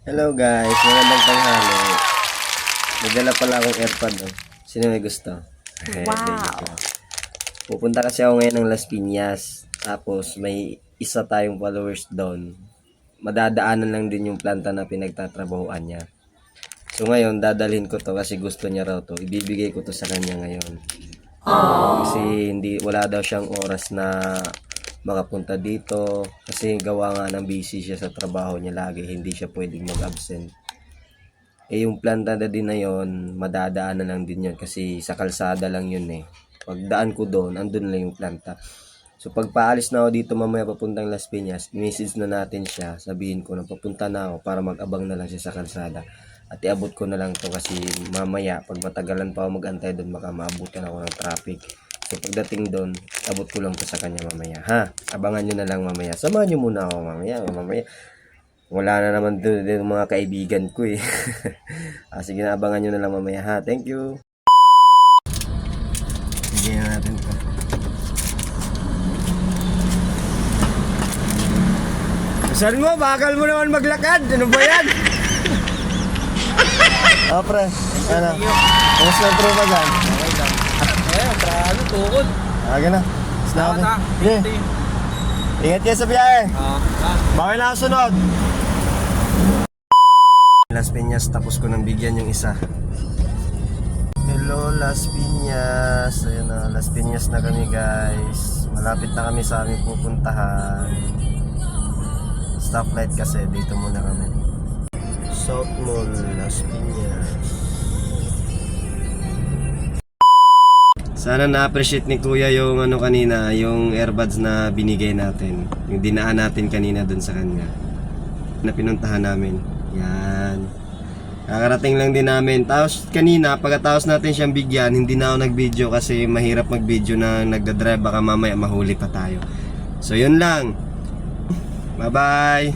Hello guys, magandang tanghali. Nagdala pala akong airpod. Oh. Sino may gusto? Wow. Pupunta kasi ako ngayon ng Las Piñas. Tapos may isa tayong followers doon. Madadaanan lang din yung planta na pinagtatrabahoan niya. So ngayon, dadalhin ko to kasi gusto niya raw to. Ibibigay ko to sa kanya ngayon. Kasi wala daw siyang oras na makapunta dito. Kasi gawa nga ng busy siya sa trabaho niya lagi. Hindi siya pwedeng mag-absent. Yung planta na din na yon, madadaanan lang din yun kasi sa kalsada lang yun eh. Pagdaan ko doon, andun lang yung planta. So pag paalis na ako dito mamaya papuntang Las Piñas, message na natin siya, sabihin ko na papunta na ako para mag-abang na lang siya sa kalsada. At iabot ko na lang to kasi mamaya pag matagalan pa ako mag-antay doon baka maabutan ako ng traffic. So pagdating doon, abot ko lang to sa kanya mamaya. Ha? Abangan nyo na lang mamaya. Samahan nyo muna ako mamaya. Wala na naman doon yung mga kaibigan ko eh. Sige na, abangan nyo na lang mamaya ha. Thank you. Sige na natin to. Saan mo? Bakal mo naman maglakad. Ano ba yan? Pre. Ano? Kamusta ang tropa dyan? Ano, tukod. Gana. Salamat. Sige. Ingat kayo sa biyahe. Bakit na ako sunod? Las Piñas, tapos ko nang bigyan yung isa. Hello Las Piñas. Ayun na, Las Piñas na kami guys. Malapit na kami sa aming pupuntahan. Stoplight kasi, dito muna kami. South Mall, Las Piñas. Sana na-appreciate ni Kuya yung ano kanina, yung earbuds na binigay natin. Yung dinaan natin kanina dun sa kanya. Na pinuntahan namin. Yan. Kakarating lang din namin. Tapos kanina, pagkatapos natin siyang bigyan, hindi na ako nag-video kasi mahirap mag-video na nagdadrive. Baka mamaya mahuli pa tayo. So yun lang. Bye-bye.